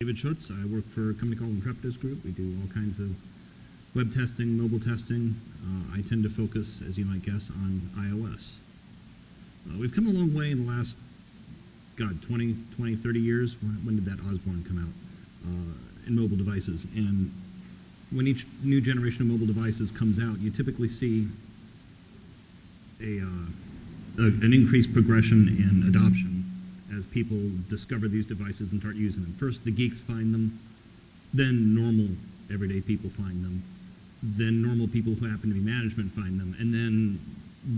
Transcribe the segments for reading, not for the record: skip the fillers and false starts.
David Schuetz. I work for a company called Intrepidus Group. We do all kinds of web testing, mobile testing. I tend to focus, as you might guess, on iOS. We've come a long way in the last, 20, 30 years. When did that Osborne come out? In mobile devices. And when each new generation of mobile devices comes out, you typically see an increased progression in adoption as people discover these devices and start using them. First, the geeks find them, then normal, everyday people find them, then normal people who happen to be management find them, and then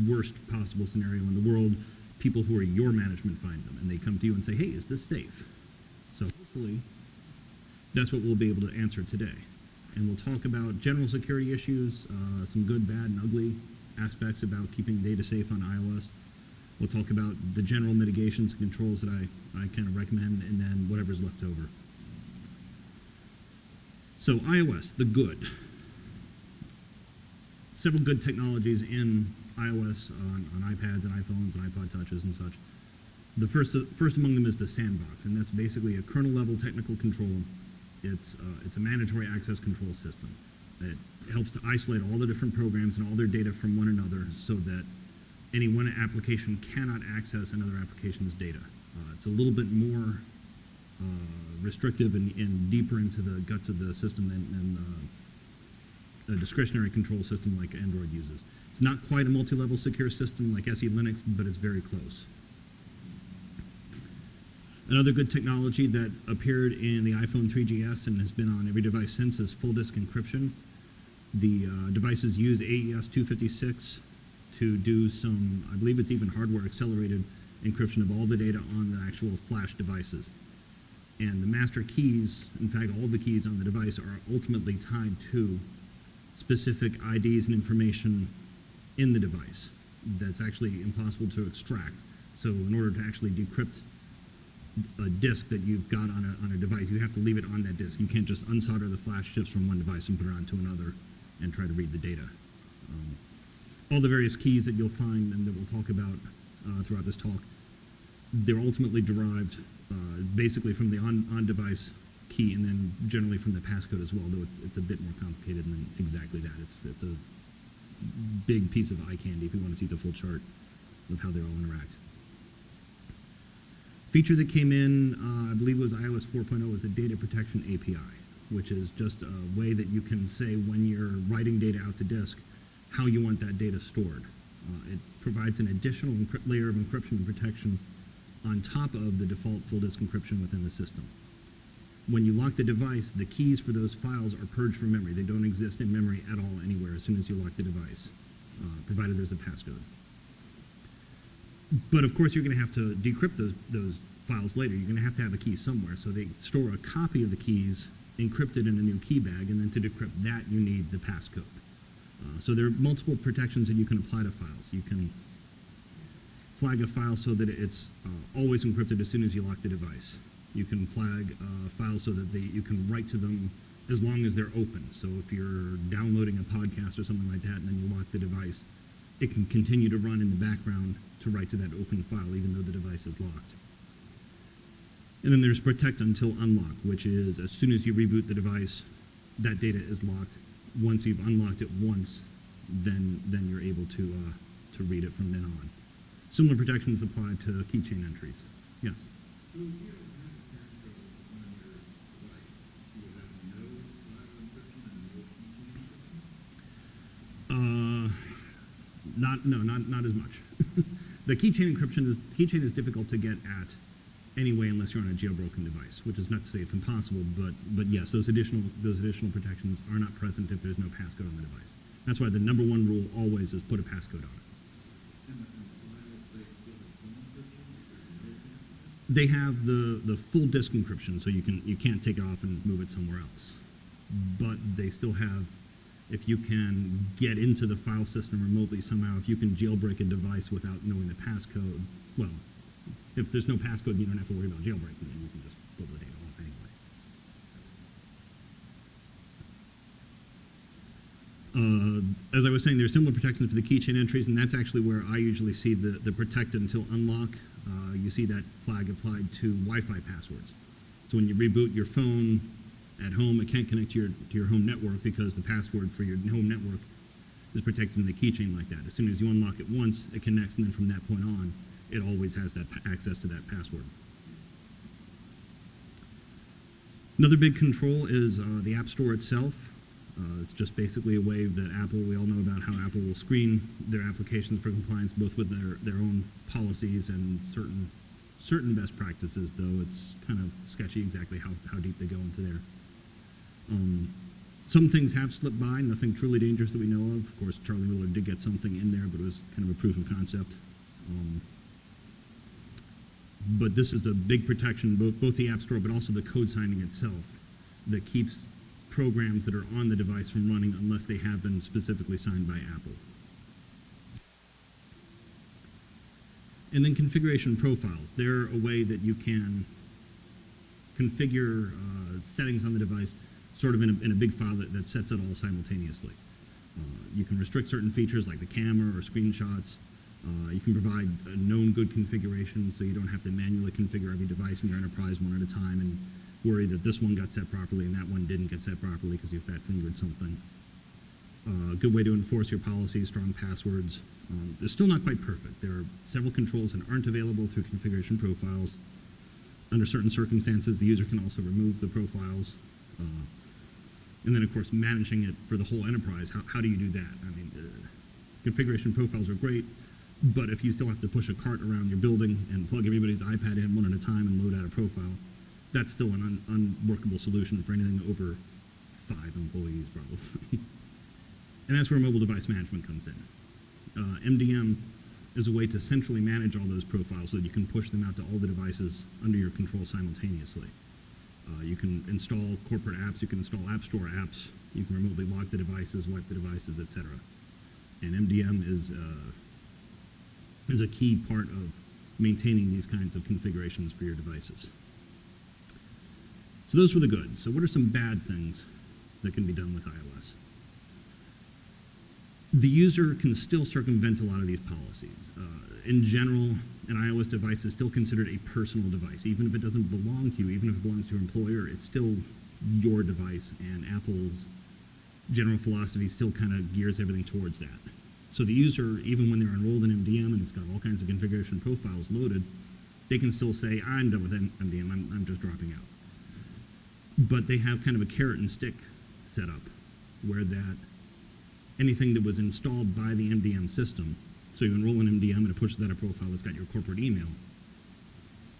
worst possible scenario in the world, people who are your management find them, and they come to you and say, hey, is this safe? So hopefully, that's what we'll be able to answer today. And we'll talk about general security issues, some good, bad, and ugly aspects about keeping data safe on iOS. We'll talk about the general mitigations and controls that I kind of recommend, and then whatever's left over. So iOS, the good. Several good technologies in iOS on iPads and iPhones and iPod Touches and such. The first among them is the sandbox, and that's basically a kernel-level technical control. It's a mandatory access control system. It helps to isolate all the different programs and all their data from one another so that any one application cannot access another application's data. It's a little bit more restrictive and deeper into the guts of the system than a discretionary control system like Android uses. It's not quite a multi-level secure system like SE Linux, but it's very close. Another good technology that appeared in the iPhone 3GS and has been on every device since is full disk encryption. The devices use AES 256 to do some, I believe it's even hardware accelerated encryption of all the data on the actual flash devices. And the master keys, in fact all the keys on the device, are ultimately tied to specific IDs and information in the device that's actually impossible to extract. So in order to actually decrypt a disk that you've got on a device, you have to leave it on that disk. You can't just unsolder the flash chips from one device and put it onto another and try to read the data. All the various keys that you'll find and that we'll talk about throughout this talk, they're ultimately derived basically from the on-device key and then generally from the passcode as well, though it's a bit more complicated than exactly that. It's a big piece of eye candy if you want to see the full chart of how they all interact. Feature that came in, I believe it was iOS 4.0, is a data protection API, which is just a way that you can say when you're writing data out to disk, how you want that data stored. It provides an additional layer of encryption and protection on top of the default full disk encryption within the system. When you lock the device, the keys for those files are purged from memory. They don't exist in memory at all anywhere as soon as you lock the device, provided there's a passcode. But of course, you're going to have to decrypt those files later. You're going to have a key somewhere. So they store a copy of the keys encrypted in a new key bag, and then to decrypt that, you need the passcode. So there are multiple protections that you can apply to files. You can flag a file so that it's always encrypted as soon as you lock the device. You can flag files so that you can write to them as long as they're open. So if you're downloading a podcast or something like that and then you lock the device, it can continue to run in the background to write to that open file even though the device is locked. And then there's protect until unlock, which is as soon as you reboot the device, that data is locked. Once you've unlocked it once, then you're able to read it from then on. Similar protections apply to keychain entries. Yes? So if you don't have a passcode on your device, you would have no file encryption and no keychain encryption? Not as much. The keychain encryption keychain is difficult to get at anyway unless you're on a jailbroken device, which is not to say it's impossible, but yes, those additional protections are not present if there's no passcode on the device. That's why the number one rule always is put a passcode on it. And the files, they still have some encryption if there's no passcode? They have the full disk encryption, so you can't take it off and move it somewhere else. But they still have, if you can get into the file system remotely somehow, if you can jailbreak a device without knowing the passcode, well, if there's no passcode, you don't have to worry about jailbreaking it. You can just pull the data off anyway. As I was saying, there's similar protections for the keychain entries, and that's actually where I usually see the protect until unlock. You see that flag applied to Wi-Fi passwords. So when you reboot your phone at home, it can't connect to your home network because the password for your home network is protected in the keychain like that. As soon as you unlock it once, it connects, and then from that point on, it always has that access to that password. Another big control is the App Store itself. It's just basically a way that Apple, we all know about how Apple will screen their applications for compliance, both with their own policies and certain best practices, though it's kind of sketchy exactly how deep they go into there. Some things have slipped by, nothing truly dangerous that we know of. Of course, Charlie Miller did get something in there, but it was kind of a proof of concept. But this is a big protection, both the App Store but also the code signing itself, that keeps programs that are on the device from running unless they have been specifically signed by Apple. And then configuration profiles. They're a way that you can configure settings on the device sort of in a big file that sets it all simultaneously. You can restrict certain features like the camera or screenshots. You can provide a known good configuration so you don't have to manually configure every device in your enterprise one at a time and worry that this one got set properly and that one didn't get set properly because you fat fingered something. A good way to enforce your policies, strong passwords. It's still not quite perfect. There are several controls that aren't available through configuration profiles. Under certain circumstances, the user can also remove the profiles. And then, of course, managing it for the whole enterprise. How do you do that? I mean, configuration profiles are great, but if you still have to push a cart around your building and plug everybody's iPad in one at a time and load out a profile, that's still an unworkable solution for anything over 5 employees, probably. And that's where mobile device management comes in. MDM is a way to centrally manage all those profiles so that you can push them out to all the devices under your control simultaneously. You can install corporate apps, you can install App Store apps, you can remotely lock the devices, wipe the devices, etc. And MDM is a key part of maintaining these kinds of configurations for your devices. So those were the good. So what are some bad things that can be done with iOS? The user can still circumvent a lot of these policies. In general, an iOS device is still considered a personal device. Even if it doesn't belong to you, even if it belongs to your employer, it's still your device, and Apple's general philosophy still kind of gears everything towards that. So the user, even when they're enrolled in MDM and it's got all kinds of configuration profiles loaded, they can still say, I'm done with MDM, I'm just dropping out. But they have kind of a carrot and stick setup where that anything that was installed by the MDM system, so you enroll in MDM and it pushes out a profile that's got your corporate email.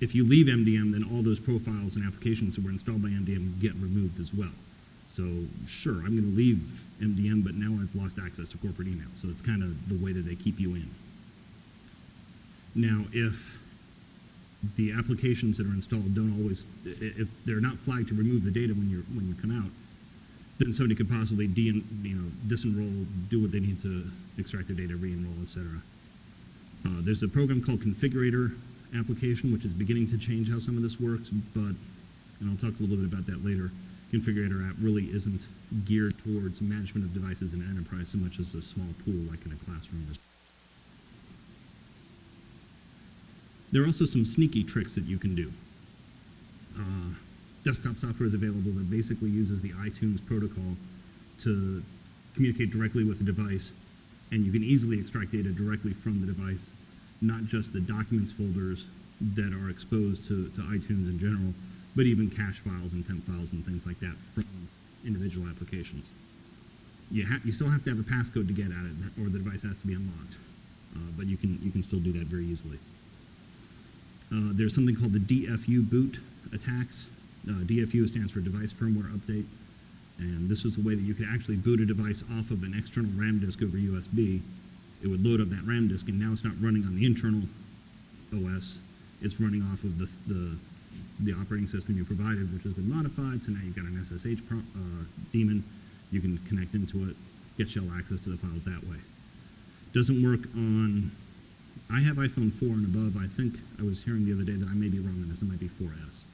If you leave MDM, then all those profiles and applications that were installed by MDM get removed as well. So sure, I'm going to leave MDM, but now I've lost access to corporate email. So it's kind of the way that they keep you in. Now, if the applications that are installed don't always, if they're not flagged to remove the data when you come out, then somebody could possibly disenroll, do what they need to extract the data, re-enroll, etc. There's a program called Configurator application, which is beginning to change how some of this works, but, and I'll talk a little bit about that later, Configurator app really isn't geared towards management of devices in an enterprise so much as a small pool like in a classroom. There are also some sneaky tricks that you can do. Desktop software is available that basically uses the iTunes protocol to communicate directly with the device, and you can easily extract data directly from the device, not just the documents folders that are exposed to iTunes in general, but even cache files and temp files and things like that from individual applications. You still have to have a passcode to get at it, or the device has to be unlocked, but you can still do that very easily. There's something called the DFU boot attacks. DFU stands for Device Firmware Update, and this was a way that you could actually boot a device off of an external RAM disk over USB. It would load up that RAM disk, and now it's not running on the internal OS. It's running off of the operating system you provided, which has been modified, so now you've got an SSH daemon. You can connect into it, get shell access to the files that way. Doesn't work on, I have iPhone 4 and above. I think I was hearing the other day that I may be wrong on this. It might be 4S.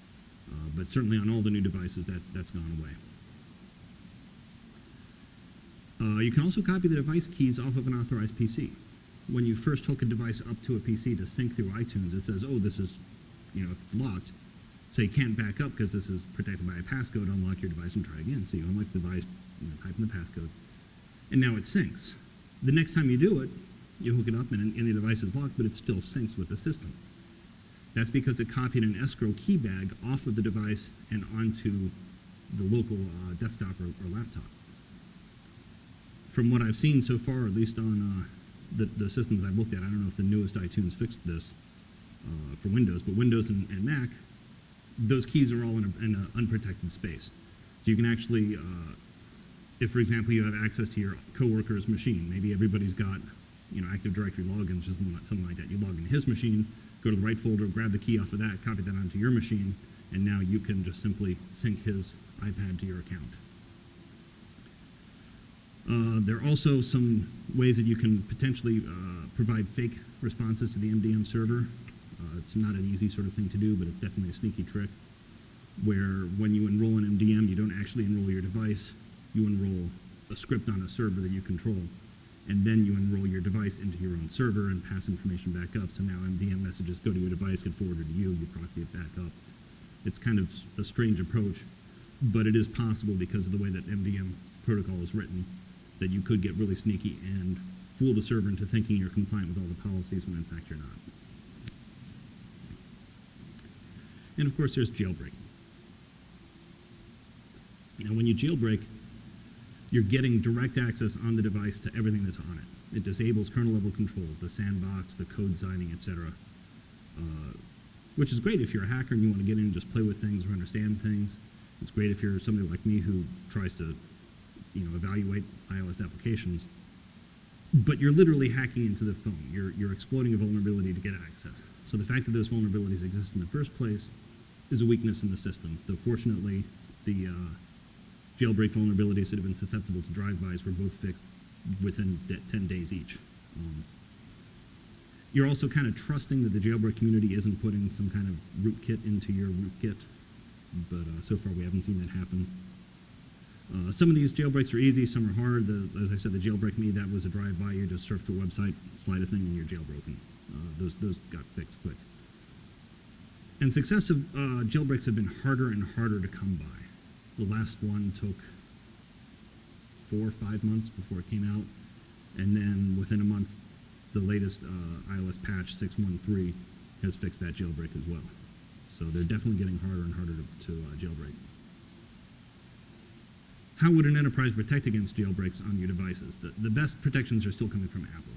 But certainly on all the new devices, that's gone away. You can also copy the device keys off of an authorized PC. When you first hook a device up to a PC to sync through iTunes, it says, oh, this is, if it's locked, say can't back up because this is protected by a passcode, unlock your device and try again. So you unlock the device, type in the passcode, and now it syncs. The next time you do it, you hook it up and the device is locked, but it still syncs with the system. That's because it copied an escrow key bag off of the device and onto the local desktop or laptop. From what I've seen so far, at least on the systems I've looked at, I don't know if the newest iTunes fixed this for Windows, but Windows and Mac, those keys are all in an unprotected space. So you can actually, if for example you have access to your coworker's machine, maybe everybody's got Active Directory logins, or something like that. You log in his machine, go to the right folder, grab the key off of that, copy that onto your machine, and now you can just simply sync his iPad to your account. There are also some ways that you can potentially provide fake responses to the MDM server. It's not an easy sort of thing to do, but it's definitely a sneaky trick, where when you enroll in MDM, you don't actually enroll your device, you enroll a script on a server that you control, and then you enroll your device into your own server and pass information back up. So now MDM messages go to your device, get forwarded to you, you proxy it back up. It's kind of a strange approach, but it is possible because of the way that MDM protocol is written, that you could get really sneaky and fool the server into thinking you're compliant with all the policies when in fact you're not. And of course there's jailbreak. When you jailbreak, you're getting direct access on the device to everything that's on it. It disables kernel level controls, the sandbox, the code signing, etc. Which is great if you're a hacker and you want to get in and just play with things or understand things. It's great if you're somebody like me who tries to evaluate iOS applications. But you're literally hacking into the phone. You're exploiting a vulnerability to get access. So the fact that those vulnerabilities exist in the first place is a weakness in the system. Though fortunately, the jailbreak vulnerabilities that have been susceptible to drive-bys were both fixed within 10 days each. You're also kind of trusting that the jailbreak community isn't putting some kind of rootkit into your rootkit, but so far we haven't seen that happen. Some of these jailbreaks are easy, some are hard. As I said, the jailbreak me, that was a drive-by. You just surf to a website, slide a thing, and you're jailbroken. Those got fixed quick. And successive jailbreaks have been harder and harder to come by. The last one took 4 or 5 months before it came out, and then within a month, the latest iOS patch 6.1.3 has fixed that jailbreak as well. So they're definitely getting harder and harder to jailbreak. How would an enterprise protect against jailbreaks on your devices? The best protections are still coming from Apple.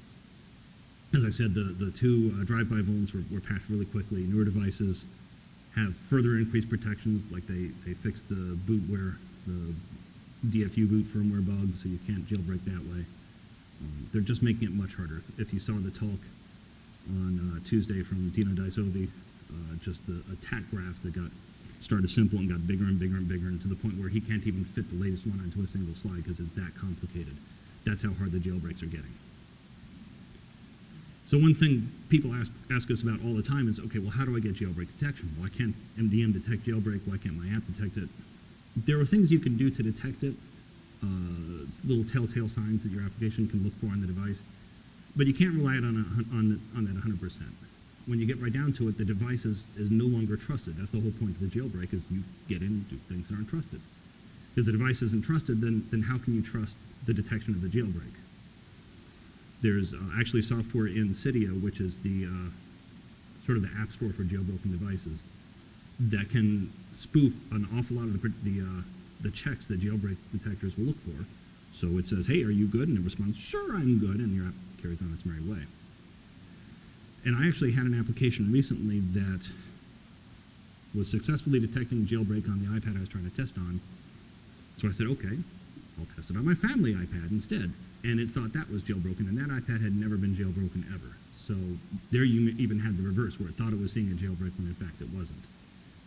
As I said, the two drive-by vulns were patched really quickly. Newer devices have further increased protections, like they fixed the bootware, the DFU boot firmware bug, so you can't jailbreak that way. They're just making it much harder. If you saw the talk on Tuesday from Dino Daisovi, just the attack graphs that started simple and got bigger and bigger and bigger, and to the point where he can't even fit the latest one onto a single slide because it's that complicated. That's how hard the jailbreaks are getting. So one thing people ask us about all the time is, okay, well, how do I get jailbreak detection? Why can't MDM detect jailbreak? Why can't my app detect it? There are things you can do to detect it, little telltale signs that your application can look for on the device, but you can't rely on that 100%. When you get right down to it, the device is no longer trusted. That's the whole point of the jailbreak, is you get in and do things that aren't trusted. If the device isn't trusted, then how can you trust the detection of the jailbreak? There's actually software in Cydia, which is the sort of the app store for jailbroken devices, that can spoof an awful lot of the checks that jailbreak detectors will look for. So it says, hey, are you good? And it responds, sure, I'm good, and your app carries on its merry way. And I actually had an application recently that was successfully detecting jailbreak on the iPad I was trying to test on. So I said, okay, I'll test it on my family iPad instead. And it thought that was jailbroken, and that iPad had never been jailbroken ever. So there you even had the reverse, where it thought it was seeing a jailbreak when in fact it wasn't.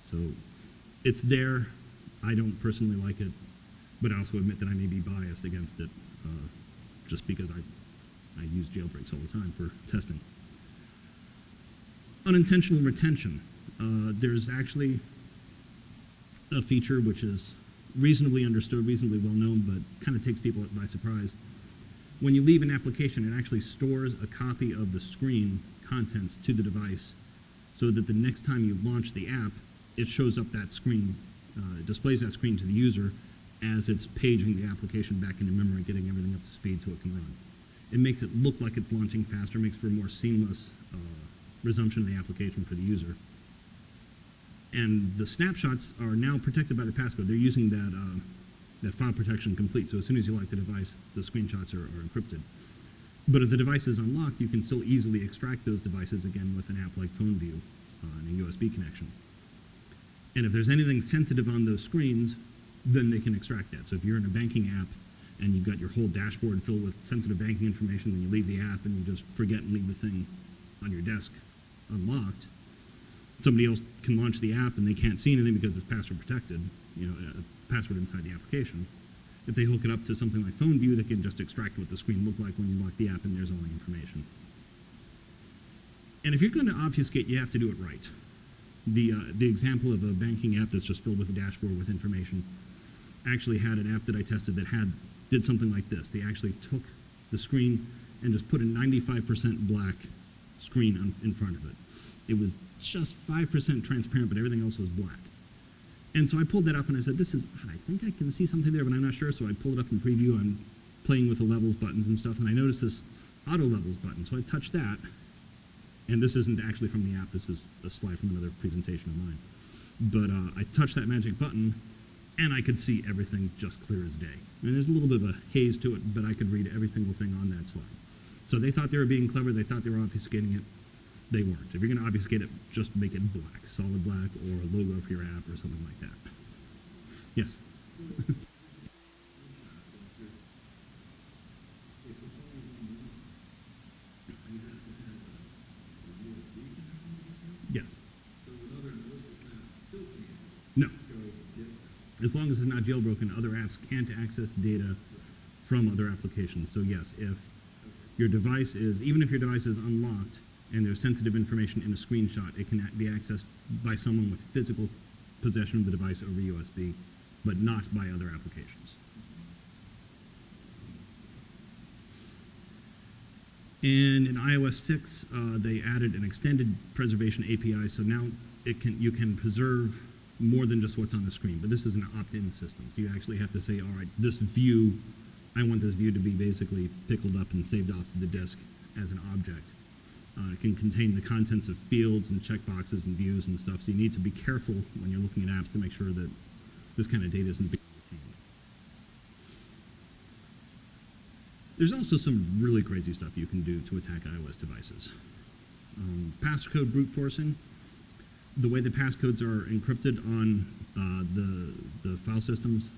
So it's there. I don't personally like it, but I also admit that I may be biased against it just because I use jailbreaks all the time for testing. Unintentional retention. There's actually a feature which is reasonably understood, reasonably well known, but kind of takes people by surprise. When you leave an application, it actually stores a copy of the screen contents to the device so that the next time you launch the app, it shows up that screen, it displays that screen to the user as it's paging the application back into memory, getting everything up to speed so it can run. It makes it look like it's launching faster, makes for a more seamless resumption of the application for the user. And the snapshots are now protected by the passcode. They're using that file protection complete, so as soon as you lock the device, the screenshots are encrypted. But if the device is unlocked, you can still easily extract those devices again with an app like Phone View and a USB connection. And if there's anything sensitive on those screens, then they can extract that. So if you're in a banking app and you've got your whole dashboard filled with sensitive banking information, and you leave the app and you just forget and leave the thing on your desk unlocked, somebody else can launch the app and they can't see anything because it's password protected, a password inside the application. If they hook it up to something like Phone View, they can just extract what the screen looked like when you lock the app, and there's all the information. And if you're going to obfuscate, you have to do it right. The example of a banking app that's just filled with a dashboard with information actually had an app that I tested that did something like this. They actually took the screen and just put a 95% black screen in front of it. It was just 5% transparent, but everything else was black. And so I pulled that up and I said, this is odd. I think I can see something there, but I'm not sure. So I pulled it up in preview. I'm playing with the levels buttons and stuff, and I noticed this auto levels button. So I touched that. And this isn't actually from the app. This is a slide from another presentation of mine. But I touched that magic button, and I could see everything just clear as day. And there's a little bit of a haze to it, but I could read every single thing on that slide. So they thought they were being clever. They thought they were obfuscating it. They weren't. If you're going to obfuscate it, just make it black, solid black, or a logo for your app or something like that. Yes? Yes. No. As long as it's not jailbroken, other apps can't access data from other applications. So yes, if your device is, even if your device is unlocked and there's sensitive information in a screenshot, it can be accessed by someone with physical possession of the device over USB, but not by other applications. And in iOS 6, they added an extended preservation API, so now you can preserve more than just what's on the screen, but this is an opt-in system. So you actually have to say, all right, this view, I want this view to be basically pickled up and saved off to the disk as an object. It can contain the contents of fields and checkboxes and views and stuff, so you need to be careful when you're looking at apps to make sure that this kind of data isn't being retained. There's also some really crazy stuff you can do to attack iOS devices. Passcode brute forcing. The way the passcodes are encrypted on the file systems,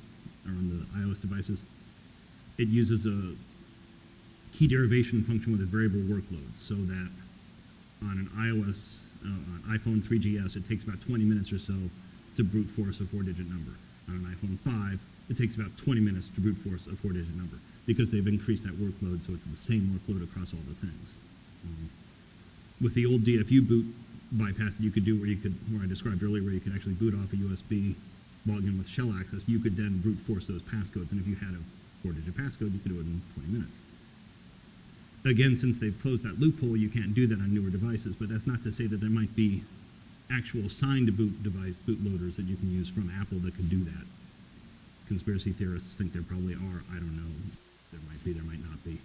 or on the iOS devices, it uses a key derivation function with a variable workload, so that on an iOS, on iPhone 3GS, it takes about 20 minutes or so to brute force a 4-digit number. On an iPhone 5, it takes about 20 minutes to brute force a 4-digit number, because they've increased that workload, so it's the same workload across all the things. With the old DFU boot bypass that you could do where I described earlier, where you could actually boot off a USB, log in with shell access, you could then brute force those passcodes, and if you had a 4-digit passcode, you could do it in 20 minutes. Again, since they've closed that loophole, you can't do that on newer devices, but that's not to say that there might be actual signed boot device bootloaders that you can use from Apple that could do that. Conspiracy theorists think there probably are. I don't know. There might be, there might not be.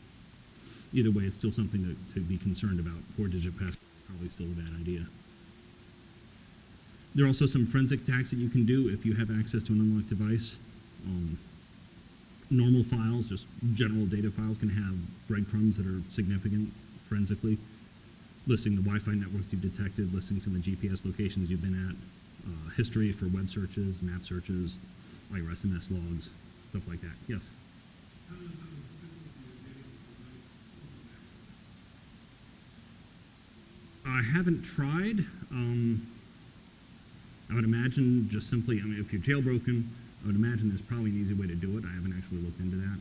Either way, it's still something to be concerned about. 4-digit passcode is probably still a bad idea. There are also some forensic attacks that you can do if you have access to an unlocked device. Normal files, just general data files, can have breadcrumbs that are significant forensically, listing the Wi-Fi networks you've detected, listing some of the GPS locations you've been at, history for web searches, map searches, all your SMS logs, stuff like that. Yes? I haven't tried. I would imagine just simply, if you're jailbroken, I would imagine there's probably an easy way to do it. I haven't actually looked into that.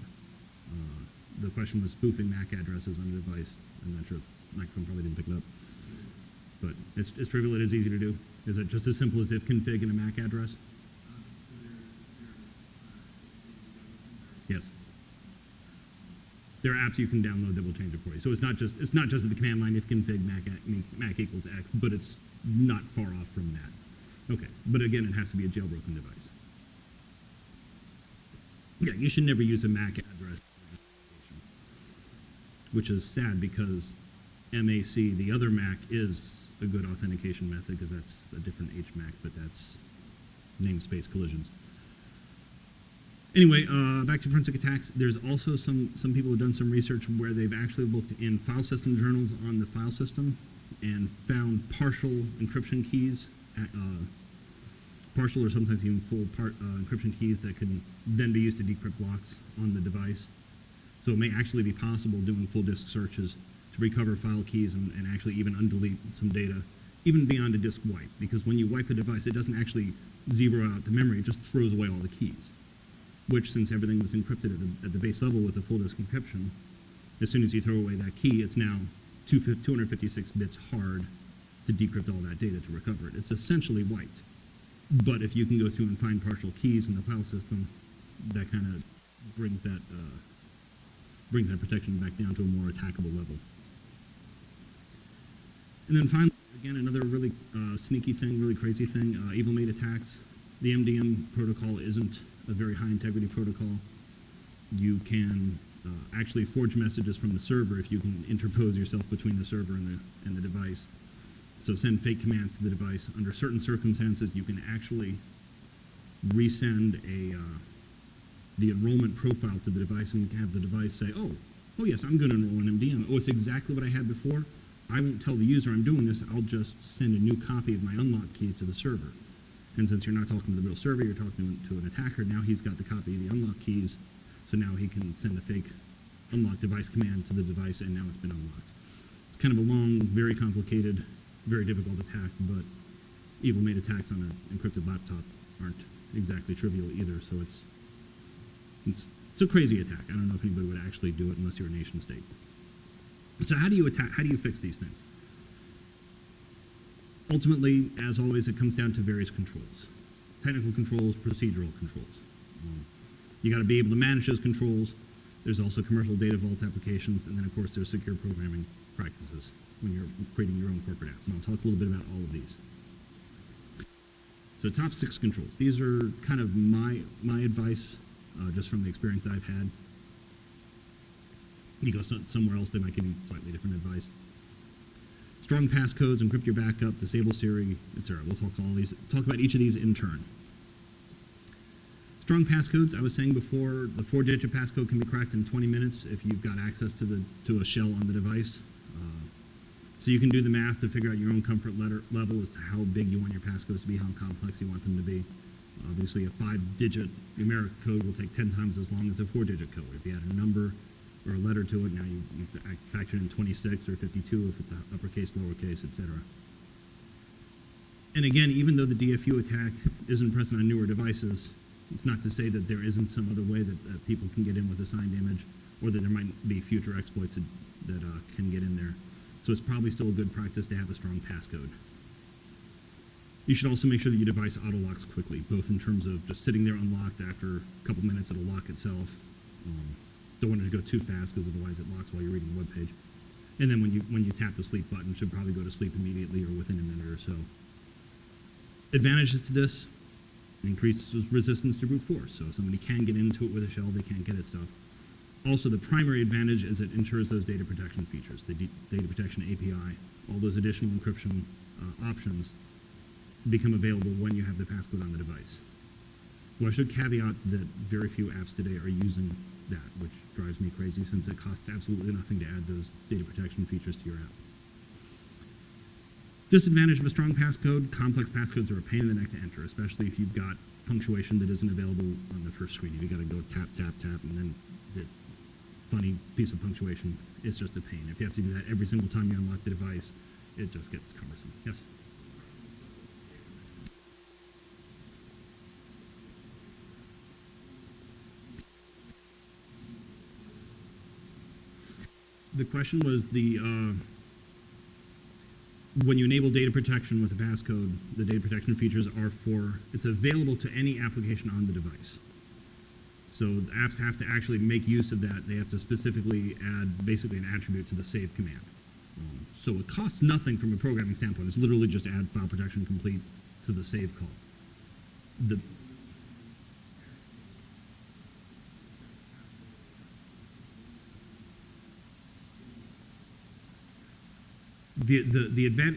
The question was spoofing MAC addresses on the device. I'm not sure. Microphone probably didn't pick it up. But it's trivial. It is easy to do. Is it just as simple as ifconfig in a MAC address? Yes. There are apps you can download that will change it for you. So it's not just at the command line ifconfig MAC equals X, but it's not far off from that. Okay, but again, it has to be a jailbroken device. Yeah, you should never use a MAC address, which is sad because MAC, the other MAC, is a good authentication method because that's a different HMAC, but that's namespace collisions. Anyway, back to forensic attacks. There's also some people who've done some research where they've actually looked in file system journals on the file system and found partial encryption keys, partial or sometimes even full encryption keys that can then be used to decrypt locks on the device. So it may actually be possible doing full disk searches to recover file keys and actually even undelete some data, even beyond a disk wipe. Because when you wipe a device, it doesn't actually zero out the memory, it just throws away all the keys. Which, since everything was encrypted at the base level with a full disk encryption, as soon as you throw away that key, it's now 256 bits hard to decrypt all that data to recover it. It's essentially wiped. But if you can go through and find partial keys in the file system, that kind of brings that protection back down to a more attackable level. And then finally, again, another really sneaky thing, really crazy thing, evil-made attacks. The MDM protocol isn't a very high integrity protocol. You can actually forge messages from the server if you can interpose yourself between the server and the device. So send fake commands to the device. Under certain circumstances, you can actually resend the enrollment profile to the device and have the device say, oh yes, I'm going to enroll in MDM. Oh, it's exactly what I had before. I won't tell the user I'm doing this. I'll just send a new copy of my unlocked keys to the server. And since you're not talking to the real server, you're talking to an attacker, now he's got the copy of the unlocked keys, so now he can send a fake unlock device command to the device, and now it's been unlocked. It's kind of a long, very complicated, very difficult attack, but evil-made attacks on an encrypted laptop aren't exactly trivial either, so it's a crazy attack. I don't know if anybody would actually do it unless you're a nation state. So how do you fix these things? Ultimately, as always, it comes down to various controls. Technical controls, procedural controls. You got to be able to manage those controls. There's also commercial data vault applications, and then of course there's secure programming practices when you're creating your own corporate apps. And I'll talk a little bit about all of these. So top 6 controls. These are kind of my advice, just from the experience I've had. You go somewhere else, they might give you slightly different advice. Strong passcodes, encrypt your backup, disable Siri, etc. We'll talk about each of these in turn. Strong passcodes, I was saying before, the 4-digit passcode can be cracked in 20 minutes if you've got access to a shell on the device. So you can do the math to figure out your own comfort level as to how big you want your passcodes to be, how complex you want them to be. Obviously, a 5-digit numeric code will take 10 times as long as a 4-digit code. If you add a number or a letter to it, now you factor in 26 or 52 if it's uppercase, lowercase, etc. And again, even though the DFU attack isn't present on newer devices, it's not to say that there isn't some other way that people can get in with a signed image, or that there might be future exploits that can get in there. So it's probably still a good practice to have a strong passcode. You should also make sure that your device auto-locks quickly, both in terms of just sitting there unlocked after a couple minutes it'll lock itself. Don't want it to go too fast because otherwise it locks while you're reading the web page. And then when you tap the sleep button, it should probably go to sleep immediately or within a minute or so. Advantages to this: increases resistance to brute force. So if somebody can get into it with a shell, they can't get at stuff. Also, the primary advantage is it ensures those data protection features, the data protection API, all those additional encryption options become available when you have the passcode on the device. Well, I should caveat that very few apps today are using that, which drives me crazy since it costs absolutely nothing to add those data protection features to your app. Disadvantage of a strong passcode: complex passcodes are a pain in the neck to enter, especially if you've got punctuation that isn't available on the first screen. If you got to go tap, tap, tap, and then the funny piece of punctuation, it's just a pain. If you have to do that every single time you unlock the device, it just gets cumbersome. Yes? The question was when you enable data protection with the passcode, the data protection features are it's available to any application on the device. So the apps have to actually make use of that. They have to specifically add basically an attribute to the save command. So it costs nothing from a programming standpoint. It's literally just add file protection complete to the save call. The,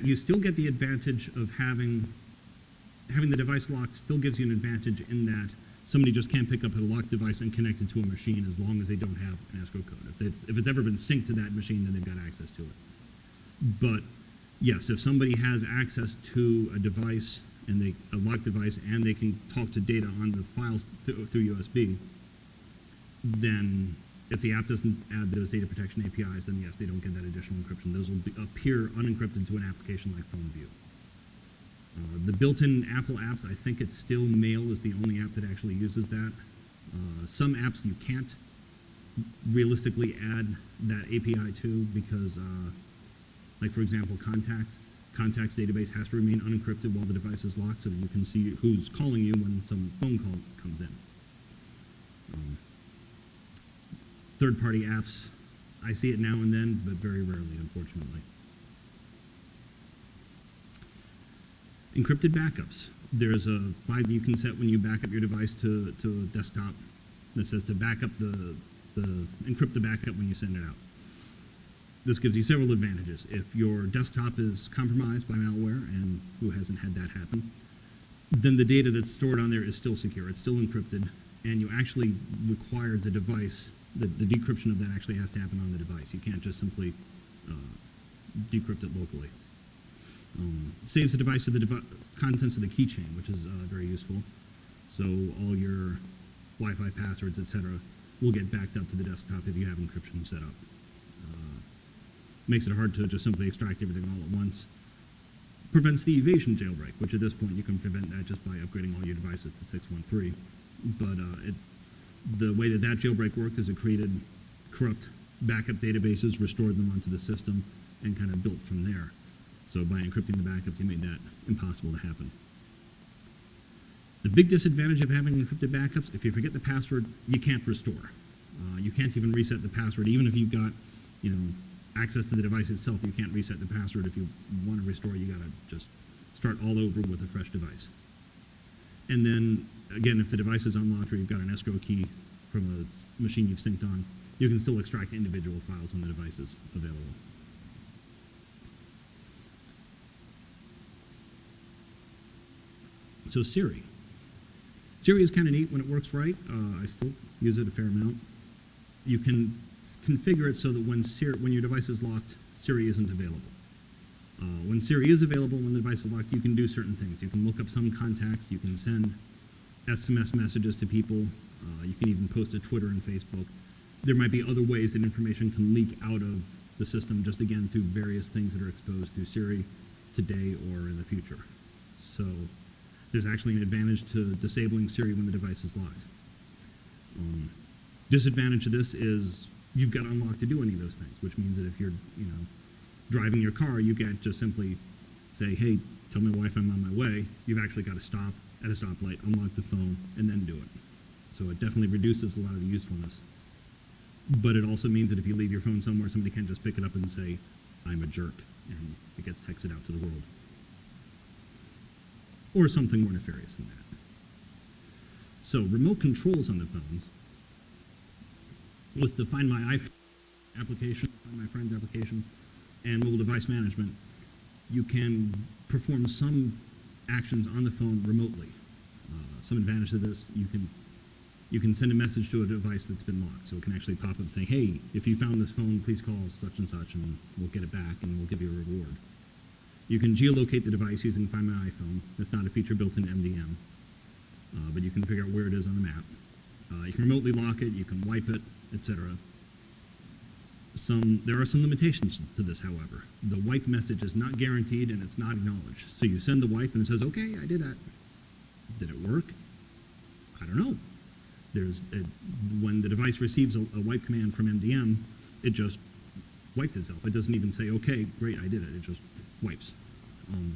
you still get the advantage of having the device locked. Still gives you an advantage in that somebody just can't pick up a locked device and connect it to a machine as long as they don't have an escrow code. If it's ever been synced to that machine, then they've got access to it. But yes, if somebody has access to a device and a locked device, and they can talk to data on the files through USB, then if the app doesn't add those data protection APIs, then yes, they don't get that additional encryption. Those will appear unencrypted to an application like PhoneView. The built-in Apple apps, I think it's still Mail is the only app that actually uses that. Some apps you can't realistically add that API to because, like for example, Contacts database has to remain unencrypted while the device is locked so that you can see who's calling you when some phone call comes in. Third-party apps, I see it now and then, but very rarely, unfortunately. Encrypted backups. There's a flag you can set when you back up your device to a desktop that says to back up encrypt the backup when you send it out. This gives you several advantages. If your desktop is compromised by malware, and who hasn't had that happen, then the data that's stored on there is still secure. It's still encrypted, and you actually require the device, the decryption of that actually has to happen on the device. You can't just simply decrypt it locally. Saves the device to the contents of the keychain, which is very useful. So all your Wi-Fi passwords, etc., will get backed up to the desktop if you have encryption set up. Makes it hard to just simply extract everything all at once. Prevents the evasion jailbreak, which at this point you can prevent that just by upgrading all your devices to 613. But the way that jailbreak worked is it created corrupt backup databases, restored them onto the system, and kind of built from there. So by encrypting the backups, you made that impossible to happen. The big disadvantage of having encrypted backups, if you forget the password, you can't restore. You can't even reset the password. Even if you've got, access to the device itself, you can't reset the password. If you want to restore, you got to just start all over with a fresh device. And then, again, if the device is unlocked or you've got an escrow key from a machine you've synced on, you can still extract individual files when the device is available. So Siri. Siri is kind of neat when it works right. I still use it a fair amount. You can configure it so that when your device is locked, Siri isn't available. When Siri is available, when the device is locked, you can do certain things. You can look up some contacts. You can send SMS messages to people. You can even post to Twitter and Facebook. There might be other ways that information can leak out of the system, just again through various things that are exposed through Siri today or in the future. So there's actually an advantage to disabling Siri when the device is locked. Disadvantage of this is you've got to unlock to do any of those things, which means that if you're driving your car, you can't just simply say, hey, tell my wife I'm on my way. You've actually got to stop at a stoplight, unlock the phone, and then do it. So it definitely reduces a lot of the usefulness. But it also means that if you leave your phone somewhere, somebody can just pick it up and say, I'm a jerk, and it gets texted out to the world. Or something more nefarious than that. So remote controls on the phones, with the Find My iPhone application, Find My Friends application, and mobile device management, you can perform some actions on the phone remotely. Some advantage of this, you can send a message to a device that's been locked, so it can actually pop up saying, hey, if you found this phone, please call such and such, and we'll get it back, and we'll give you a reward. You can geolocate the device using Find My iPhone. That's not a feature built into MDM, but you can figure out where it is on the map. You can remotely lock it, you can wipe it, etc. There are some limitations to this, however. The wipe message is not guaranteed and it's not acknowledged. So you send the wipe and it says, okay, I did that. Did it work? I don't know. When the device receives a wipe command from MDM, it just wipes itself. It doesn't even say, okay, great, I did it. It just wipes. And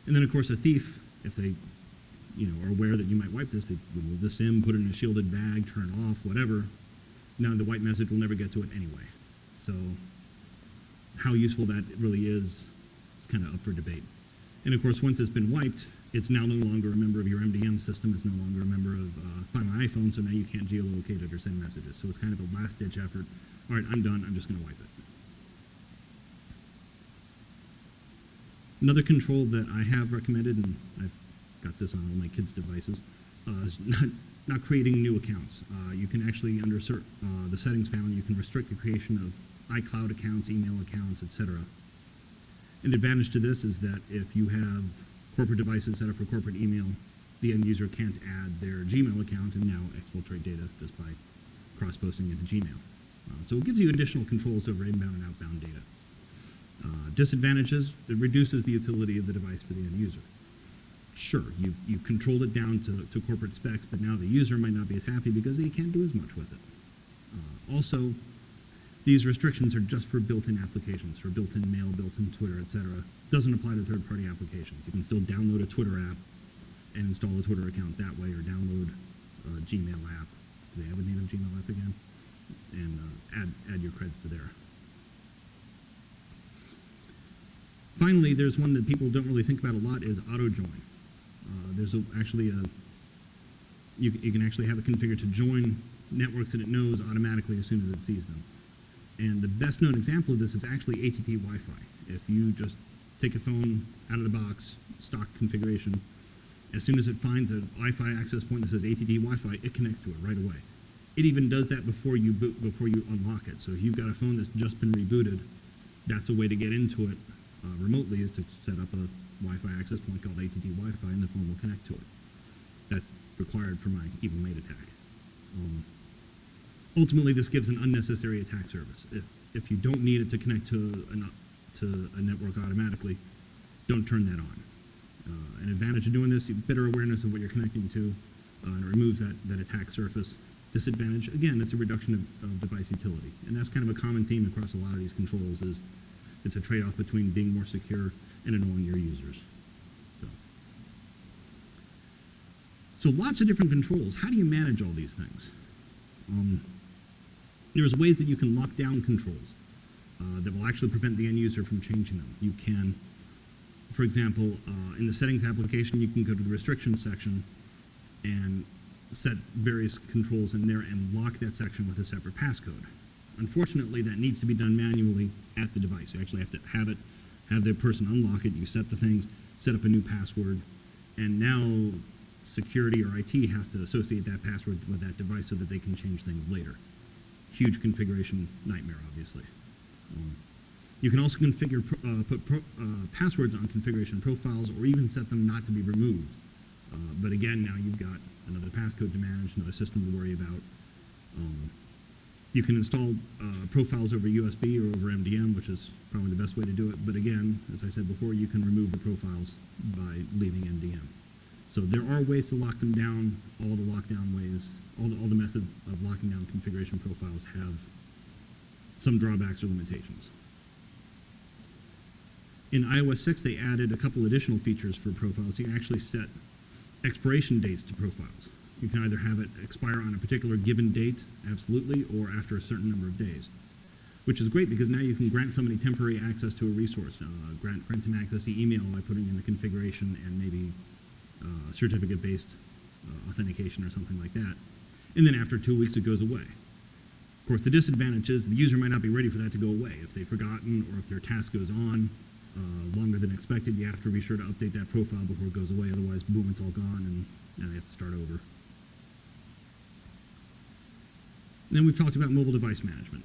then, of course, a thief, if they are aware that you might wipe this, they remove the SIM, put it in a shielded bag, turn it off, whatever. Now the wipe message will never get to it anyway. So how useful that really is kind of up for debate. And of course, once it's been wiped, It's now no longer a member of your MDM system. It's no longer a member of Find My iPhone, so now you can't geolocate it or send messages. So it's kind of a last-ditch effort. All right, I'm done. I'm just going to wipe it. Another control that I have recommended, and I've got this on all my kids' devices, is not creating new accounts. You can actually, under the settings panel, you can restrict the creation of iCloud accounts, email accounts, etc. An advantage to this is that if you have corporate devices set up for corporate email, the end user can't add their Gmail account and now exfiltrate data just by cross-posting into Gmail. So it gives you additional controls over inbound and outbound data. Disadvantages, it reduces the utility of the device for the end user. Sure, you've controlled it down to corporate specs, but now the user might not be as happy because they can't do as much with it. Also, these restrictions are just for built-in applications, for built-in mail, built-in Twitter, etc. Doesn't apply to third-party applications. You can still download a Twitter app and install a Twitter account that way, or download a Gmail app. Do they have a native Gmail app again? And add your credits to there. Finally, there's one that people don't really think about a lot, is Autojoin. There's actually you can actually have it configured to join networks that it knows automatically as soon as it sees them. And the best known example of this is actually ATT Wi-Fi. If you just take a phone out of the box, stock configuration, as soon as it finds a Wi-Fi access point that says ATT Wi-Fi, it connects to it right away. It even does that before you unlock it. So if you've got a phone that's just been rebooted, that's a way to get into it remotely, is to set up a Wi-Fi access point called ATT Wi-Fi, and the phone will connect to it. That's required for my evil maid attack. Ultimately, this gives an unnecessary attack surface. If you don't need it to connect to a network automatically, don't turn that on. An advantage of doing this, you have better awareness of what you're connecting to, and it removes that attack surface. Disadvantage, again, it's a reduction of device utility. And that's kind of a common theme across a lot of these controls, is it's a trade-off between being more secure and annoying your users. So lots of different controls. How do you manage all these things? There's ways that you can lock down controls that will actually prevent the end user from changing them. You can, for example, in the settings application, you can go to the restrictions section and set various controls in there and lock that section with a separate passcode. Unfortunately, that needs to be done manually at the device. You actually have to have the person unlock it. You set the things, set up a new password, and now security or IT has to associate that password with that device so that they can change things later. Huge configuration nightmare, obviously. You can also configure, put passwords on configuration profiles, or even set them not to be removed. But again, now you've got another passcode to manage, another system to worry about. You can install profiles over USB or over MDM, which is probably the best way to do it. But again, as I said before, you can remove the profiles by leaving MDM. So there are ways to lock them down. All the lockdown ways, all the methods of locking down configuration profiles have some drawbacks or limitations. In iOS 6, they added a couple additional features for profiles. You can actually set expiration dates to profiles. You can either have it expire on a particular given date, absolutely, or after a certain number of days, which is great because now you can grant somebody temporary access to a resource, grant them access to email by putting in the configuration and maybe certificate-based authentication or something like that. And then after 2 weeks, it goes away. Of course, the disadvantage is the user might not be ready for that to go away. If they've forgotten or if their task goes on longer than expected, you have to be sure to update that profile before it goes away. Otherwise, boom, it's all gone, and now they have to start over. Then we've talked about mobile device management.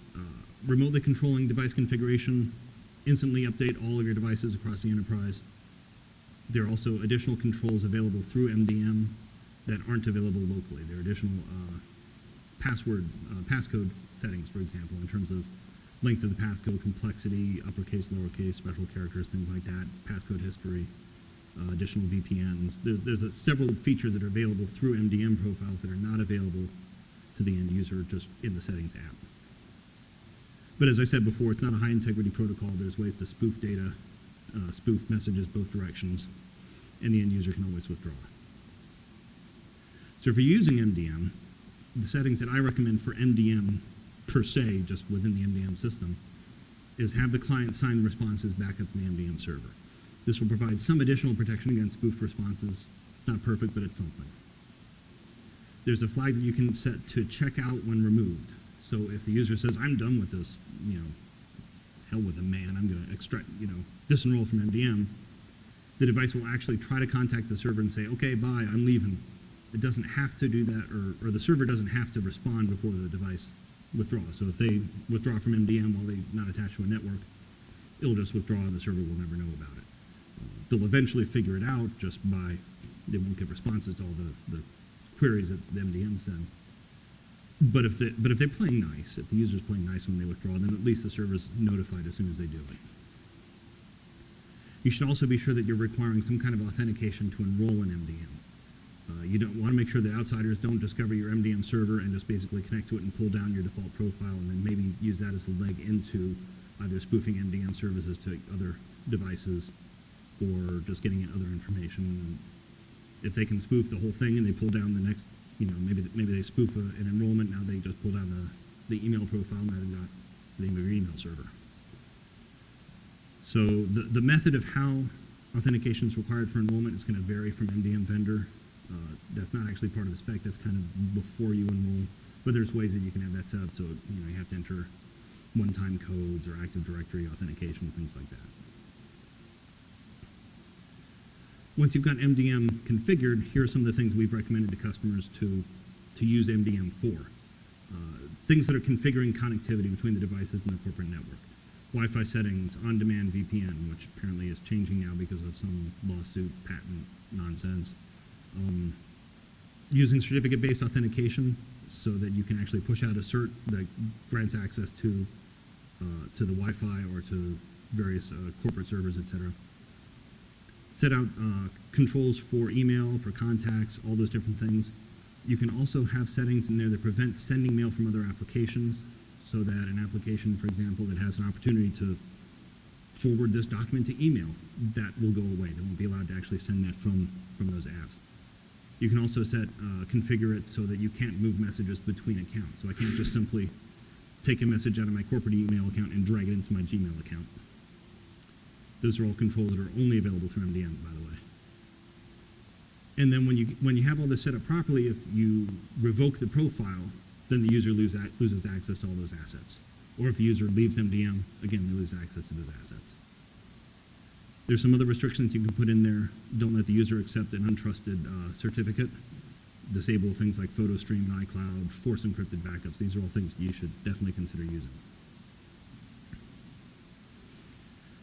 Remotely controlling device configuration, instantly update all of your devices across the enterprise. There are also additional controls available through MDM that aren't available locally. There are additional passcode settings, for example, in terms of length of the passcode, complexity, uppercase, lowercase, special characters, things like that, passcode history, additional VPNs. There's several features that are available through MDM profiles that are not available to the end user just in the settings app. But as I said before, it's not a high integrity protocol. There's ways to spoof data, spoof messages both directions, and the end user can always withdraw. So if you're using MDM, the settings that I recommend for MDM per se, just within the MDM system, is have the client sign the responses back up to the MDM server. This will provide some additional protection against spoof responses. It's not perfect, but it's something. There's a flag that you can set to check out when removed. So if the user says, I'm done with this, hell with them, man, I'm going to extract, disenroll from MDM, the device will actually try to contact the server and say, okay, bye, I'm leaving. It doesn't have to do that, or the server doesn't have to respond before the device withdraws. So if they withdraw from MDM while they're not attached to a network, it'll just withdraw and the server will never know about it. They'll eventually figure it out just by, they won't get responses to all the queries that the MDM sends. But if they're playing nice, if the user's playing nice when they withdraw, then at least the server's notified as soon as they do it. You should also be sure that you're requiring some kind of authentication to enroll in MDM. You don't want to make sure that outsiders don't discover your MDM server and just basically connect to it and pull down your default profile and then maybe use that as a leg into either spoofing MDM services to other devices or just getting in other information. If they can spoof the whole thing and they pull down the next, maybe they spoof an enrollment, now they just pull down the email profile, now they've got the name of your email server. So the method of how authentication is required for enrollment is going to vary from MDM vendor. That's not actually part of the spec. That's kind of before you enroll. But there's ways that you can have that set up so you have to enter one-time codes or Active Directory authentication, things like that. Once you've got MDM configured, here are some of the things we've recommended to customers to use MDM for. Things that are configuring connectivity between the devices and the corporate network. Wi-Fi settings, on-demand VPN, which apparently is changing now because of some lawsuit, patent nonsense. Using certificate-based authentication so that you can actually push out a cert that grants access to the Wi-Fi or to various corporate servers, etc. Set out controls for email, for contacts, all those different things. You can also have settings in there that prevent sending mail from other applications, so that an application, for example, that has an opportunity to forward this document to email, that will go away. They won't be allowed to actually send that from those apps. You can also configure it so that you can't move messages between accounts. So I can't just simply take a message out of my corporate email account and drag it into my Gmail account. Those are all controls that are only available through MDM, by the way. And then when you have all this set up properly, if you revoke the profile, then the user loses access to all those assets. Or if the user leaves MDM, again, they lose access to those assets. There's some other restrictions you can put in there. Don't let the user accept an untrusted certificate. Disable things like photo stream in iCloud, force encrypted backups. These are all things you should definitely consider using.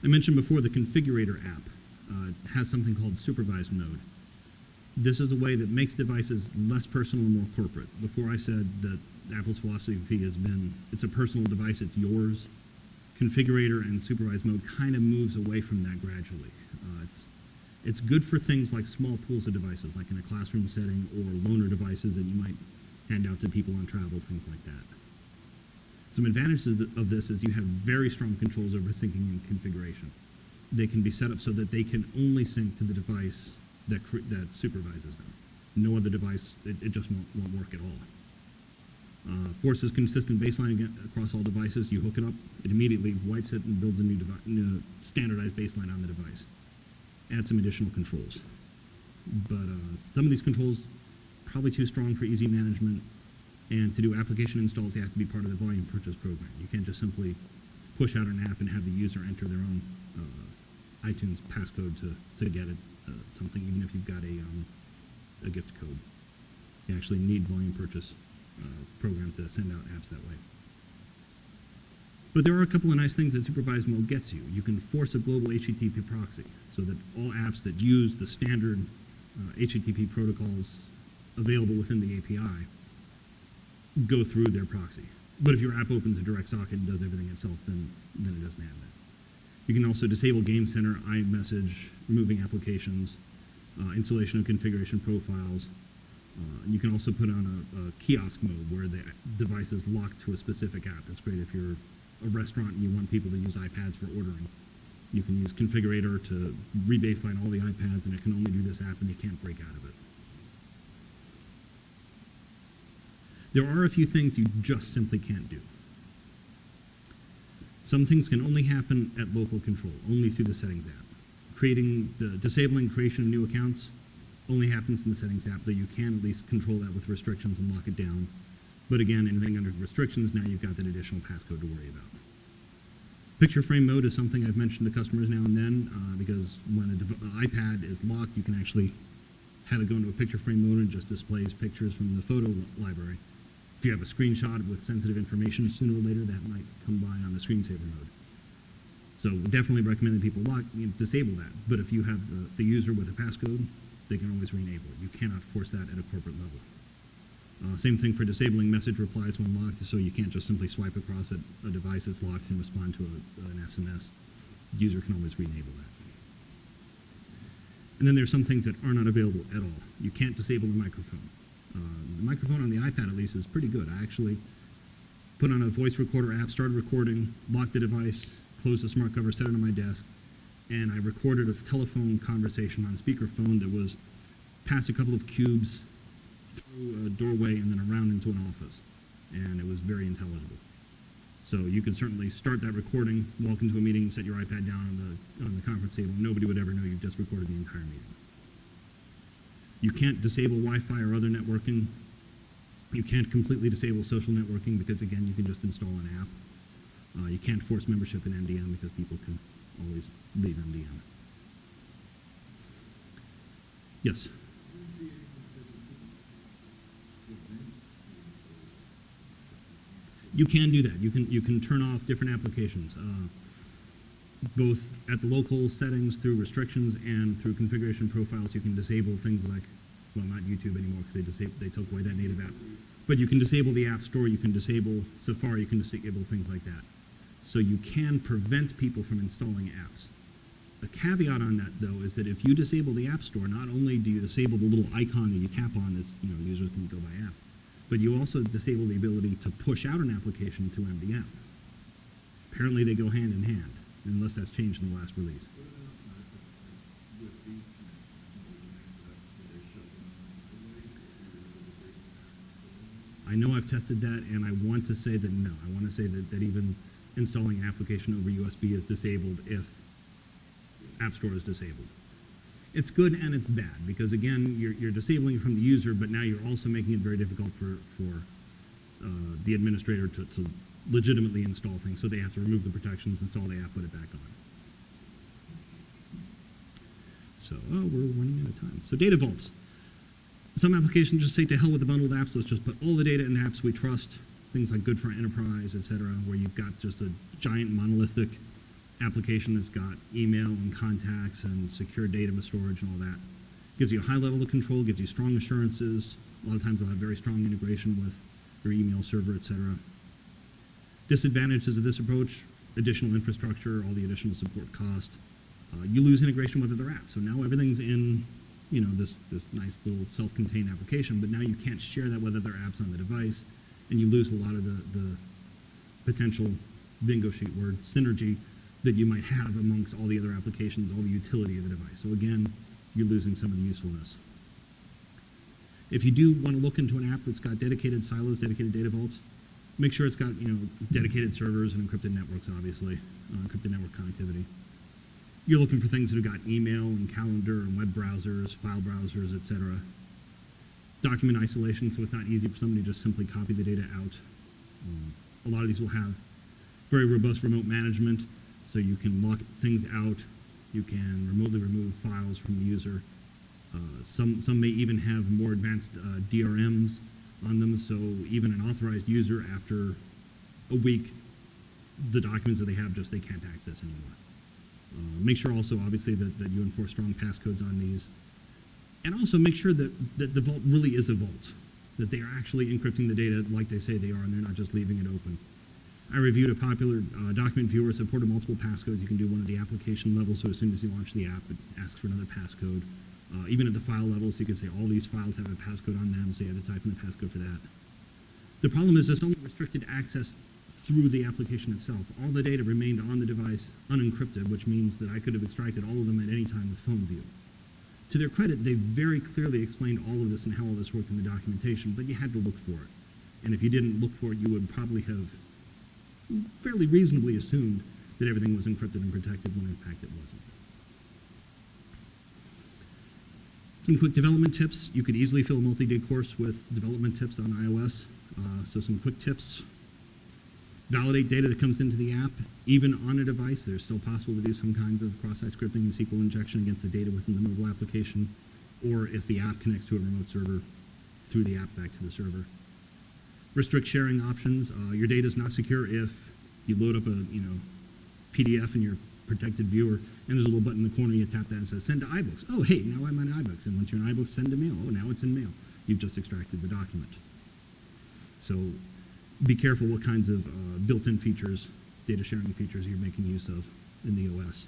I mentioned before the configurator app has something called Supervised mode. This is a way that makes devices less personal and more corporate. Before I said that Apple's philosophy has been, it's a personal device, it's yours. Configurator and supervised mode kind of moves away from that gradually. It's good for things like small pools of devices, like in a classroom setting, or loaner devices that you might hand out to people on travel, things like that. Some advantages of this is you have very strong controls over syncing and configuration. They can be set up so that they can only sync to the device that supervises them. No other device, it just won't work at all. Forces consistent baseline across all devices. You hook it up, it immediately wipes it and builds a new standardized baseline on the device. Add some additional controls. But some of these controls probably too strong for easy management, and to do application installs, they have to be part of the volume purchase program. You can't just simply push out an app and have the user enter their own iTunes passcode to get it, something, even if you've got a gift code. You actually need volume purchase program to send out apps that way. But there are a couple of nice things that supervised mode gets you. You can force a global HTTP proxy so that all apps that use the standard HTTP protocols available within the API go through their proxy. But if your app opens a direct socket and does everything itself, then it doesn't have that. You can also disable Game Center, iMessage, removing applications, installation of configuration profiles. You can also put on a kiosk mode where the device is locked to a specific app. That's great if you're a restaurant and you want people to use iPads for ordering. You can use configurator to re-baseline all the iPads, and it can only do this app and you can't break out of it. There are a few things you just simply can't do. Some things can only happen at local control, only through the settings app. disabling creation of new accounts only happens in the settings app, though you can at least control that with restrictions and lock it down. But again, anything under restrictions, now you've got that additional passcode to worry about. Picture frame mode is something I've mentioned to customers now and then, because when an iPad is locked, you can actually have it go into a picture frame mode and just displays pictures from the photo library. If you have a screenshot with sensitive information, sooner or later that might come by on the screensaver mode. So definitely recommend that people disable that. But if you have the user with a passcode, they can always re-enable it. You cannot force that at a corporate level. Same thing for disabling message replies when locked, so you can't just simply swipe across a device that's locked and respond to an SMS. The user can always re-enable that. And then there's some things that are not available at all. You can't disable the microphone. The microphone on the iPad, at least, is pretty good. I actually put on a voice recorder app, started recording, locked the device, closed the smart cover, set it on my desk, and I recorded a telephone conversation on speakerphone that was past a couple of cubes, through a doorway, and then around into an office. And it was very intelligible. So you could certainly start that recording, walk into a meeting, set your iPad down on the conference table. Nobody would ever know you've just recorded the entire meeting. You can't disable Wi-Fi or other networking. You can't completely disable social networking because, again, you can just install an app. You can't force membership in MDM because people can always leave MDM. Yes? You can do that. You can turn off different applications, both at the local settings through restrictions and through configuration profiles. You can disable things like, well, not YouTube anymore because they took away that native app. But you can disable the App Store. You can disable Safari. You can disable things like that. So you can prevent people from installing apps. The caveat on that, though, is that if you disable the App Store, not only do you disable the little icon that you tap on that's, users can go by apps, but you also disable the ability to push out an application through MDM. Apparently they go hand in hand, unless that's changed in the last release. I know I've tested that, and I want to say that no. I want to say that even installing an application over USB is disabled if App Store is disabled. It's good and it's bad because, again, you're disabling it from the user, but now you're also making it very difficult for the administrator to legitimately install things. So they have to remove the protections, install the app, put it back on. So, we're running out of time. So data vaults. Some applications just say to hell with the bundled apps. Let's just put all the data in apps we trust. Things like Good for Enterprise, etc., where you've got just a giant monolithic application that's got email and contacts and secure data storage and all that. Gives you a high level of control, gives you strong assurances. A lot of times they'll have very strong integration with your email server, etc. Disadvantages of this approach: additional infrastructure, all the additional support cost. You lose integration with other apps. So now everything's in, this nice little self-contained application, but now you can't share that with other apps on the device, and you lose a lot of the potential bingo sheet word synergy that you might have amongst all the other applications, all the utility of the device. So again, you're losing some of the usefulness. If you do want to look into an app that's got dedicated silos, dedicated data vaults, make sure it's got dedicated servers and encrypted networks, obviously, encrypted network connectivity. You're looking for things that have got email and calendar and web browsers, file browsers, etc. Document isolation, so it's not easy for somebody to just simply copy the data out. A lot of these will have very robust remote management, so you can lock things out. You can remotely remove files from the user. Some may even have more advanced DRMs on them, so even an authorized user, after a week, the documents that they have they can't access anymore. Make sure also, obviously, that you enforce strong passcodes on these. And also make sure that the vault really is a vault, that they are actually encrypting the data like they say they are, and they're not just leaving it open. I reviewed a popular document viewer, supported multiple passcodes. You can do one at the application level, so as soon as you launch the app, it asks for another passcode. Even at the file level, so you can say all these files have a passcode on them, so you have to type in the passcode for that. The problem is it's only restricted access through the application itself. All the data remained on the device unencrypted, which means that I could have extracted all of them at any time with phone view. To their credit, they very clearly explained all of this and how all this worked in the documentation, but you had to look for it. And if you didn't look for it, you would probably have fairly reasonably assumed that everything was encrypted and protected when in fact it wasn't. Some quick development tips. You could easily fill a multi-day course with development tips on iOS. So some quick tips. Validate data that comes into the app, even on a device. There's still possible to do some kinds of cross-site scripting and SQL injection against the data within the mobile application, or if the app connects to a remote server, through the app back to the server. Restrict sharing options. Your data is not secure if you load up a PDF in your protected viewer, and there's a little button in the corner, you tap that and it says, send to iBooks. Oh, hey, now I'm on iBooks. And once you're in iBooks, send to mail. Oh, now it's in mail. You've just extracted the document. So be careful what kinds of built-in features, data sharing features you're making use of in the OS.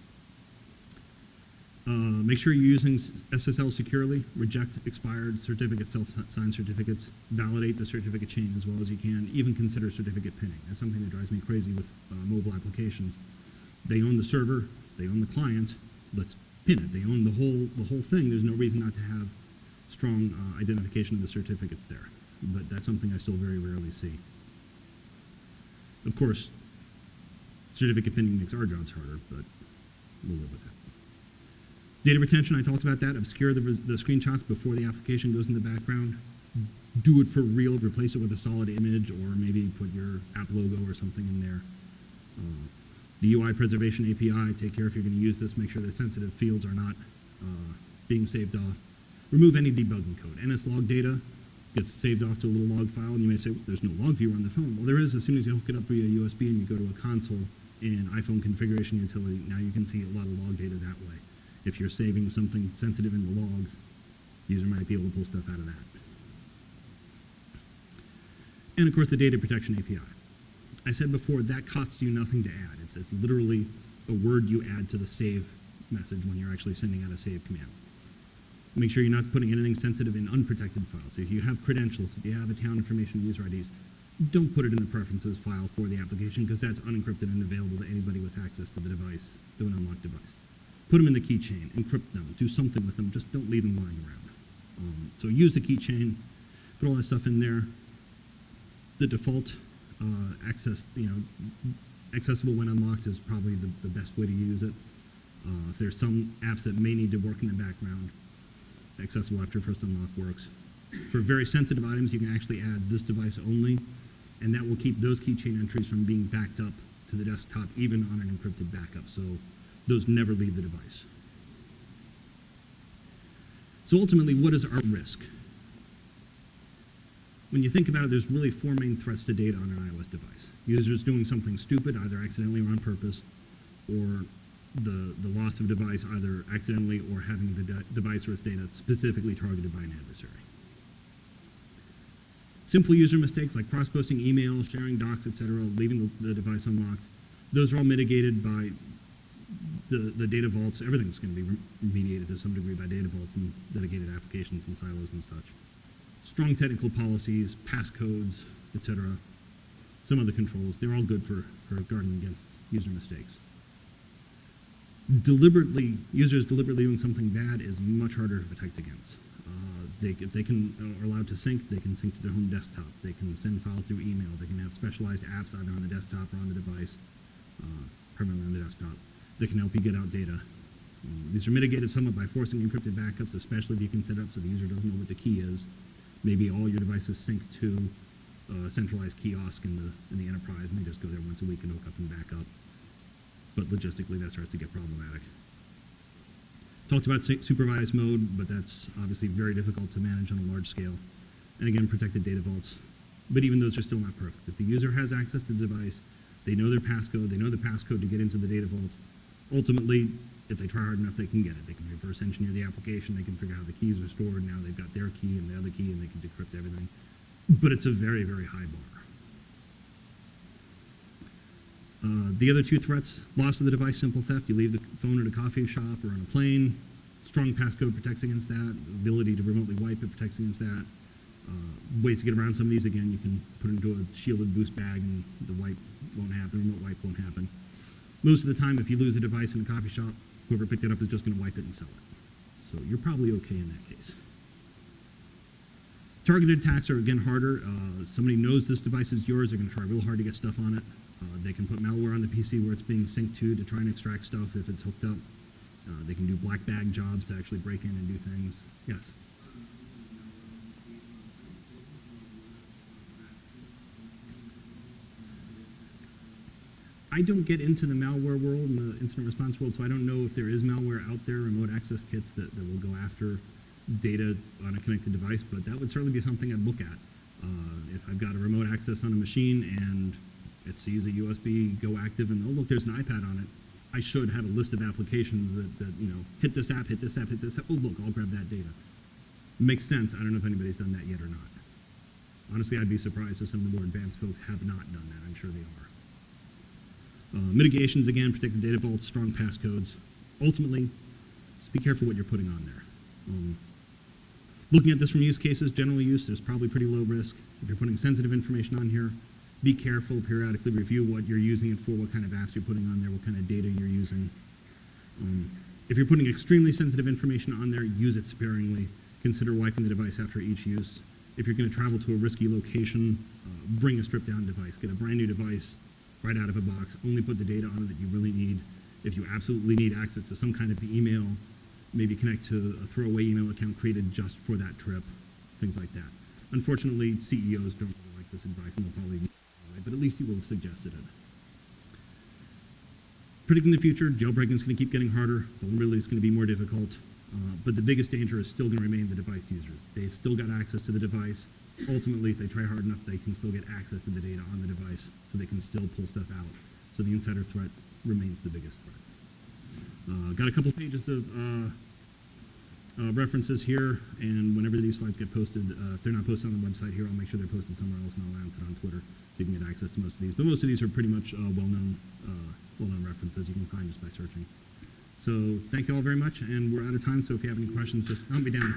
Make sure you're using SSL securely. Reject expired certificates, self-signed certificates. Validate the certificate chain as well as you can. Even consider certificate pinning. That's something that drives me crazy with mobile applications. They own the server, they own the client. Let's pin it. They own the whole thing. There's no reason not to have strong identification of the certificates there. But that's something I still very rarely see. Of course, certificate pinning makes our jobs harder, but we'll live with that. Data retention, I talked about that. Obscure the screenshots before the application goes in the background. Do it for real. Replace it with a solid image, or maybe put your app logo or something in there. The UI preservation API, take care if you're going to use this. Make sure that sensitive fields are not being saved off. Remove any debugging code. NSLog data gets saved off to a little log file, and you may say, well, there's no log viewer on the phone. Well, there is as soon as you hook it up via USB and you go to a console in iPhone configuration utility. Now you can see a lot of log data that way. If you're saving something sensitive in the logs, the user might be able to pull stuff out of that. And of course, the data protection API. I said before, that costs you nothing to add. It's literally a word you add to the save message when you're actually sending out a save command. Make sure you're not putting anything sensitive in unprotected files. So if you have credentials, if you have account information, user IDs, don't put it in the preferences file for the application, because that's unencrypted and available to anybody with access to the device, to an unlocked device. Put them in the keychain, encrypt them, do something with them, just don't leave them lying around. So use the keychain, put all that stuff in there. The default accessible when unlocked is probably the best way to use it. If there's some apps that may need to work in the background, accessible after first unlock works. For very sensitive items, you can actually add this device only, and that will keep those keychain entries from being backed up to the desktop, even on an encrypted backup. So those never leave the device. So ultimately, what is our risk? When you think about it, there's really four main threats to data on an iOS device. Users doing something stupid, either accidentally or on purpose, or the loss of device either accidentally or having the device or its data specifically targeted by an adversary. Simple user mistakes like cross-posting emails, sharing docs, etc., leaving the device unlocked, those are all mitigated by the data vaults. Everything's going to be remediated to some degree by data vaults and dedicated applications and silos and such. Strong technical policies, passcodes, etc. Some other controls, they're all good for guarding against user mistakes. Users deliberately doing something bad is much harder to protect against. If they are allowed to sync, they can sync to their home desktop. They can send files through email. They can have specialized apps either on the desktop or on the device, primarily on the desktop, that can help you get out data. These are mitigated somewhat by forcing encrypted backups, especially if you can set up so the user doesn't know what the key is. Maybe all your devices sync to a centralized kiosk in the enterprise, and they just go there once a week and hook up and back up. But logistically, that starts to get problematic. Talked about supervised mode, but that's obviously very difficult to manage on a large scale. And again, protected data vaults. But even those are still not perfect. If the user has access to the device, they know their passcode, they know the passcode to get into the data vault. Ultimately, if they try hard enough, they can get it. They can reverse engineer the application, they can figure out how the keys are stored, now they've got their key and the other key, and they can decrypt everything. But it's a very, very high bar. The other two threats, loss of the device, simple theft. You leave the phone at a coffee shop or on a plane. Strong passcode protects against that. The ability to remotely wipe it protects against that. Ways to get around some of these, again, you can put it into a shielded boost bag and the wipe won't happen, the remote wipe won't happen. Most of the time, if you lose a device in a coffee shop, whoever picked it up is just going to wipe it and sell it. So you're probably okay in that case. Targeted attacks are, again, harder. Somebody knows this device is yours, they're going to try real hard to get stuff on it. They can put malware on the PC where it's being synced to try and extract stuff if it's hooked up. They can do black bag jobs to actually break in and do things. Yes? I don't get into the malware world and the incident response world, so I don't know if there is malware out there, remote access kits that will go after data on a connected device, but that would certainly be something I'd look at. If I've got a remote access on a machine and it sees a USB go active and, oh, look, there's an iPad on it, I should have a list of applications that you know, hit this app, hit this app, hit this app. Oh, look, I'll grab that data. It makes sense. I don't know if anybody's done that yet or not. Honestly, I'd be surprised if some of the more advanced folks have not done that. I'm sure they are. Mitigations, again, protect the data vaults, strong passcodes. Ultimately, just be careful what you're putting on there. Looking at this from use cases, general use, there's probably pretty low risk. If you're putting sensitive information on here, be careful, periodically review what you're using it for, what kind of apps you're putting on there, what kind of data you're using. If you're putting extremely sensitive information on there, use it sparingly. Consider wiping the device after each use. If you're going to travel to a risky location, bring a stripped down device. Get a brand new device right out of a box. Only put the data on it that you really need. If you absolutely need access to some kind of email, maybe connect to a throwaway email account created just for that trip, things like that. Unfortunately, CEOs don't really like this advice, and they'll probably use it anyway, but at least you will have suggested it. Predicting the future, jailbreaking is going to keep getting harder. Vulnerability is going to be more difficult. But the biggest danger is still going to remain the device users. They've still got access to the device. Ultimately, if they try hard enough, they can still get access to the data on the device, so they can still pull stuff out. So the insider threat remains the biggest threat. Got a couple pages of references here, and whenever these slides get posted, if they're not posted on the website here, I'll make sure they're posted somewhere else, and I'll announce it on Twitter, so you can get access to most of these. But most of these are pretty much well-known references you can find just by searching. So thank you all very much, and we're out of time, so if you have any questions, just hunt me down.